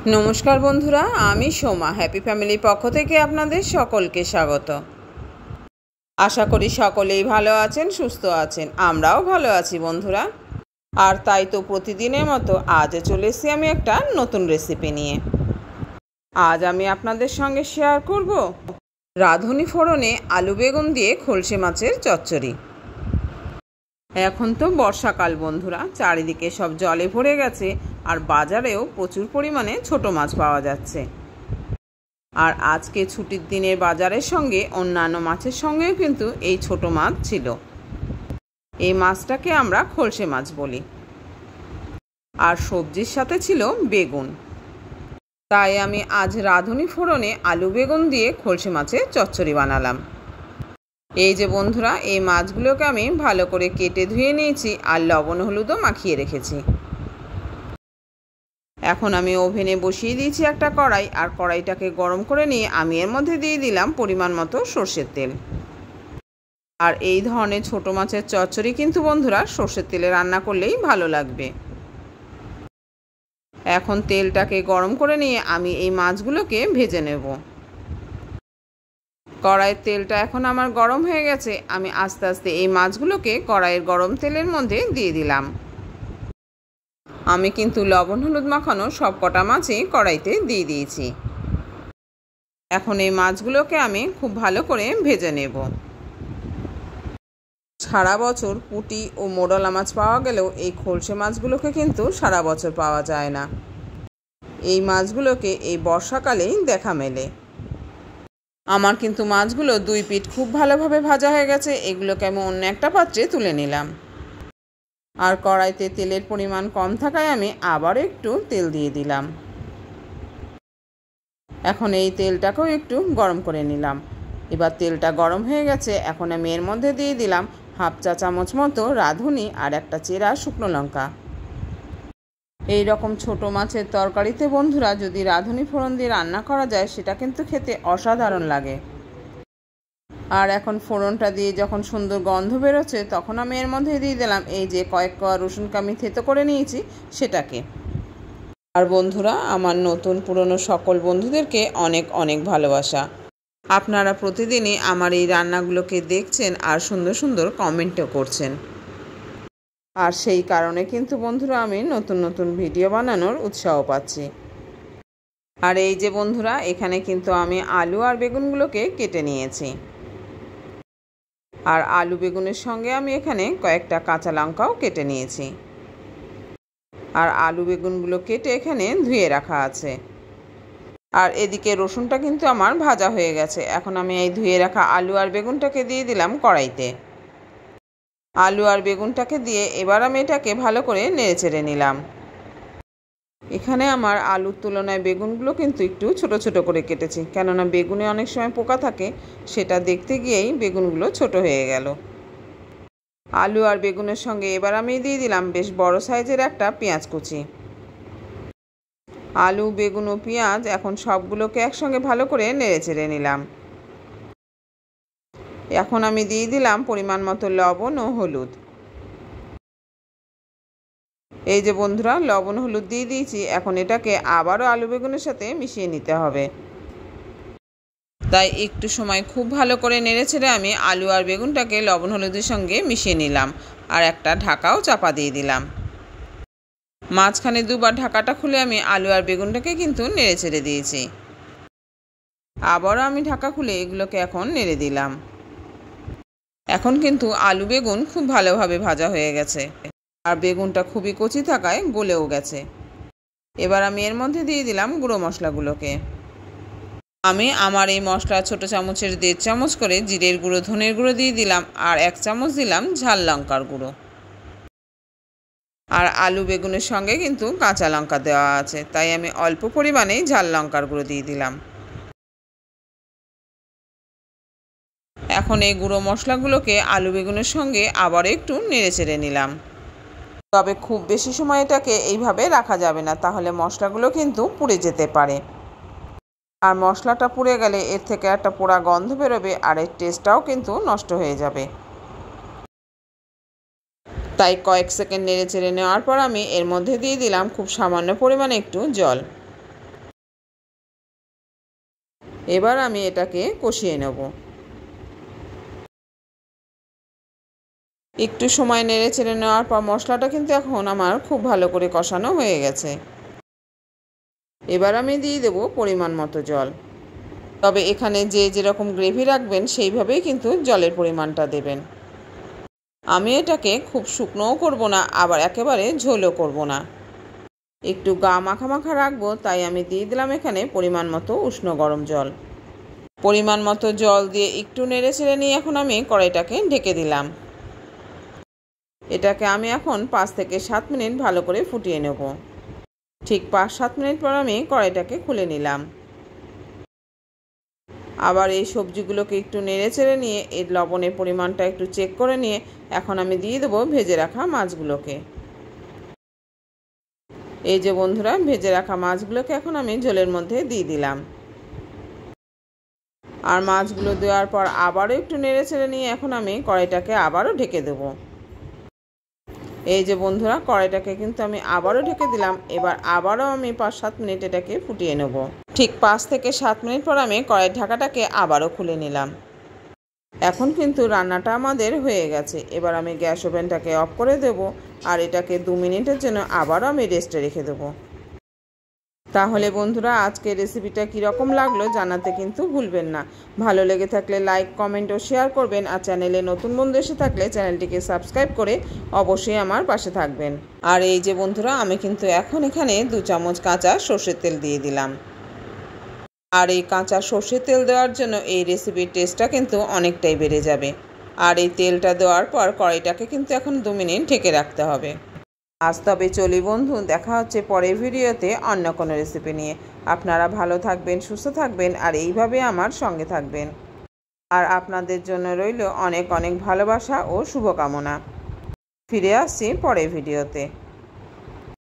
नमस्कार बंधुरा आमी सोमा हैपी फैमिली पक्ष थेके आपनादेर सकलके स्वागत। आशा करी सकलेई भालो आछेन सुस्थ आछेन आमराओ भालो आछि बंधुरा। और ताई तो प्रतिदिनेर मतो आज चले एसेछि आमी एकटा नतून रेसिपि निये। आज आमी आपनादेर संगे शेयार करब राधुनी फोड़ने आलू बेगुन दिए खलसे माछेर चच्चड़ी। এখন তো বর্ষাকাল বন্ধুরা, চারিদিকে সব জলে ভরে গেছে আর বাজারেও প্রচুর পরিমাণে ছোট মাছ পাওয়া যাচ্ছে। আর আজকে ছুটির দিনের বাজারের সঙ্গে অন্যান্য মাছের সঙ্গেও কিন্তু এই ছোট মাছ ছিল। এই মাছটাকে আমরা খলসে মাছ বলি। আর সবজির সাথে ছিল বেগুন। তাই আমি আজ রাঁধুনি ফোড়নে আলু বেগুন দিয়ে খলসে মাছের চচ্চড়ি বানালাম। এই যে বন্ধুরা, এই মাছগুলোকে আমি ভালো করে কেটে ধুয়ে নিয়েছি আর লবণ হলুদও মাখিয়ে রেখেছি। এখন আমি ওভেনে বসিয়ে দিয়েছি একটা কড়াই, আর কড়াইটাকে গরম করে নিয়ে আমি এর মধ্যে দিয়ে দিলাম পরিমাণ মতো সরষের তেল। আর এই ধরনের ছোট মাছের চচ্চড়ি কিন্তু বন্ধুরা সরষের তেলে রান্না করলেই ভালো লাগবে। এখন তেলটাকে গরম করে নিয়ে আমি এই মাছগুলোকে ভেজে নেব। কড়াইয়ের তেলটা এখন আমার গরম হয়ে গেছে। আমি আস্তে আস্তে এই মাছগুলোকে কড়াইয়ের গরম তেলের মধ্যে দিয়ে দিলাম। আমি কিন্তু লবণ হলুদ মাখানো সব কটা মাছই কড়াইতে দিয়ে দিয়েছি। এখন এই মাছগুলোকে আমি খুব ভালো করে ভেজে নেব। সারা বছর পুঁটি ও মোরলা মাছ পাওয়া গেলেও এই খলসে মাছগুলোকে কিন্তু সারা বছর পাওয়া যায় না। এই মাছগুলোকে এই বর্ষাকালেই দেখা মেলে। আমার কিন্তু মাছগুলো দুই পিঠ খুব ভালোভাবে ভাজা হয়ে গেছে। এগুলোকে আমি অন্য একটা পাত্রে তুলে নিলাম। আর কড়াইতে তেলের পরিমাণ কম থাকায় আমি আবার একটু তেল দিয়ে দিলাম। এখন এই তেলটাকেও একটু গরম করে নিলাম। এবার তেলটা গরম হয়ে গেছে। এখন আমি এর মধ্যে দিয়ে দিলাম হাফ চা চামচ মতো রাঁধুনি আর একটা চেরা শুকনো লঙ্কা। এই রকম ছোট মাছের তরকারিতে বন্ধুরা যদি রাঁধুনি ফোড়ন দিয়ে রান্না করা যায় সেটা কিন্তু খেতে অসাধারণ লাগে। আর এখন ফোড়নটা দিয়ে যখন সুন্দর গন্ধ বেরোচ্ছে তখন আমি এর মধ্যে দিয়ে দিলাম এই যে কয়েক কোয়া রসুনকে আমি থেতো করে নিয়েছি সেটাকে। আর বন্ধুরা, আমার নতুন পুরনো সকল বন্ধুদেরকে অনেক অনেক ভালোবাসা। আপনারা প্রতিদিনই আমার এই রান্নাগুলোকে দেখছেন আর সুন্দর সুন্দর কমেন্টও করছেন। আর সেই কারণে কিন্তু বন্ধুরা আমি নতুন নতুন ভিডিও বানানোর উৎসাহ পাচ্ছি। আর এই যে বন্ধুরা, এখানে কিন্তু আমি আলু আর বেগুনগুলোকে কেটে নিয়েছি। আর আলু বেগুনের সঙ্গে আমি এখানে কয়েকটা কাঁচা লঙ্কাও কেটে নিয়েছি। আর আলু বেগুনগুলো কেটে এখানে ধুয়ে রাখা আছে। আর এদিকে রসুনটা কিন্তু আমার ভাজা হয়ে গেছে। এখন আমি এই ধুয়ে রাখা আলু আর বেগুনটাকে দিয়ে দিলাম কড়াইতে। আলু আর বেগুনটাকে দিয়ে এবার আমি এটাকে ভালো করে নেড়েচেড়ে নিলাম। এখানে আমার আলুর তুলনায় বেগুনগুলো কিন্তু একটু ছোট ছোট করে কেটেছি, কেননা বেগুনে অনেক সময় পোকা থাকে, সেটা দেখতে গিয়েই বেগুনগুলো ছোট হয়ে গেল। আলু আর বেগুনের সঙ্গে এবার আমি দিয়ে দিলাম বেশ বড় সাইজের একটা পেঁয়াজ কুচি। আলু বেগুন ও পেঁয়াজ এখন সবগুলোকে একসঙ্গে ভালো করে নেড়েচেড়ে নিলাম। এখন আমি দিয়ে দিলাম পরিমাণ মতো লবণ ও হলুদ। এই যে বন্ধুরা, লবণ হলুদ দিয়ে দিয়েছি। এখন এটাকে আবারও আলু বেগুনের সাথে মিশিয়ে নিতে হবে। তাই একটু সময় খুব ভালো করে নেড়েচেড়ে আমি আলু আর বেগুনটাকে লবণ হলুদের সঙ্গে মিশিয়ে নিলাম। আর একটা ঢাকাও চাপা দিয়ে দিলাম। মাঝখানে দুবার ঢাকাটা খুলে আমি আলু আর বেগুনটাকে কিন্তু নেড়েচেড়ে দিয়েছি। আবারও আমি ঢাকা খুলে এগুলোকে এখন নেড়ে দিলাম। এখন কিন্তু আলু বেগুন খুব ভালোভাবে ভাজা হয়ে গেছে। আর বেগুনটা খুবই কচি থাকায় গলেও গেছে। এবার আমি এর মধ্যে দিয়ে দিলাম গুঁড়ো মশলাগুলোকে। আমি আমার এই মশলা ছোটো চামচের 1.5 চামচ করে জিরের গুঁড়ো ধনের গুঁড়ো দিয়ে দিলাম। আর 1 চামচ দিলাম ঝাল লঙ্কার গুঁড়ো। আর আলু বেগুনের সঙ্গে কিন্তু কাঁচা লঙ্কা দেওয়া আছে, তাই আমি অল্প পরিমাণেই ঝাল লঙ্কার গুঁড়ো দিয়ে দিলাম। এখন এই গুঁড়ো মশলাগুলোকে আলু বেগুনের সঙ্গে আবার একটু নেড়েচেড়ে নিলাম। তবে খুব বেশি সময় এটাকে এইভাবে রাখা যাবে না, তাহলে মশলাগুলো কিন্তু পুড়ে যেতে পারে। আর মশলাটা পুড়ে গেলে এর থেকে একটা পোড়া গন্ধ বেরোবে আর এর টেস্টটাও কিন্তু নষ্ট হয়ে যাবে। তাই কয়েক সেকেন্ড নেড়েচেড়ে নেওয়ার পর আমি এর মধ্যে দিয়ে দিলাম খুব সামান্য পরিমাণে একটু জল। এবার আমি এটাকে কষিয়ে নেব। একটু সময় নেড়ে চেড়ে নেওয়ার পর মশলাটা কিন্তু এখন আমার খুব ভালো করে কষানো হয়ে গেছে। এবার আমি দিয়ে দেব পরিমাণ মতো জল। তবে এখানে যে যেরকম গ্রেভি রাখবেন সেইভাবেই কিন্তু জলের পরিমাণটা দেবেন। আমি এটাকে খুব শুকনোও করব না, আবার একেবারে ঝোলও করব না, একটু গা মাখা মাখা রাখবো। তাই আমি দিয়ে দিলাম এখানে পরিমাণ মতো উষ্ণ গরম জল। পরিমাণ মতো জল দিয়ে একটু নেড়ে চেড়ে নিয়ে এখন আমি কড়াইটাকে ঢেকে দিলাম। এটাকে আমি এখন 5 থেকে 7 মিনিট ভালো করে ফুটিয়ে নেব। ঠিক 5-7 মিনিট পর আমি কড়াইটাকে খুলে নিলাম। আবার এই সবজিগুলোকে একটু নেড়ে চেড়ে নিয়ে এর লবণের পরিমাণটা একটু চেক করে নিয়ে এখন আমি দিয়ে দেবো ভেজে রাখা মাছগুলোকে। এই যে বন্ধুরা, ভেজে রাখা মাছগুলোকে এখন আমি ঝোলের মধ্যে দিয়ে দিলাম। আর মাছগুলো দেওয়ার পর আবারও একটু নেড়ে চেড়ে নিয়ে এখন আমি কড়াইটাকে আবারও ঢেকে দেবো। এই যে বন্ধুরা, কড়াইটাকে কিন্তু আমি আবারও ঢেকে দিলাম। এবার আবারও আমি 5-7 মিনিট এটাকে ফুটিয়ে নেব। ঠিক 5 থেকে 7 মিনিট পর আমি কড়াইয়ের ঢাকাটাকে আবারও খুলে নিলাম। এখন কিন্তু রান্নাটা আমাদের হয়ে গেছে। এবার আমি গ্যাস ওভেনটাকে অফ করে দেব আর এটাকে 2 মিনিটের জন্য আবারও আমি রেস্টে রেখে দেবো। তাহলে বন্ধুরা, আজকের রেসিপিটা কীরকম লাগলো জানাতে কিন্তু ভুলবেন না। ভালো লেগে থাকলে লাইক, কমেন্ট ও শেয়ার করবেন। আর চ্যানেলে নতুন বন্ধু এসে থাকলে চ্যানেলটিকে সাবস্ক্রাইব করে অবশ্যই আমার পাশে থাকবেন। আর এই যে বন্ধুরা, আমি কিন্তু এখন এখানে 2 চামচ কাঁচা সর্ষের তেল দিয়ে দিলাম। আর এই কাঁচা সর্ষের তেল দেওয়ার জন্য এই রেসিপির টেস্টটা কিন্তু অনেকটাই বেড়ে যাবে। আর এই তেলটা দেওয়ার পর কড়াইটাকে কিন্তু এখন 2 মিনিট ঢেকে রাখতে হবে। আজ তবে চলি বন্ধু, দেখা হচ্ছে পরের ভিডিওতে অন্য কোনো রেসিপি নিয়ে। আপনারা ভালো থাকবেন, সুস্থ থাকবেন আর এইভাবে আমার সঙ্গে থাকবেন। আর আপনাদের জন্য রইল অনেক অনেক ভালোবাসা ও শুভকামনা। ফিরে আসছি পরের ভিডিওতে।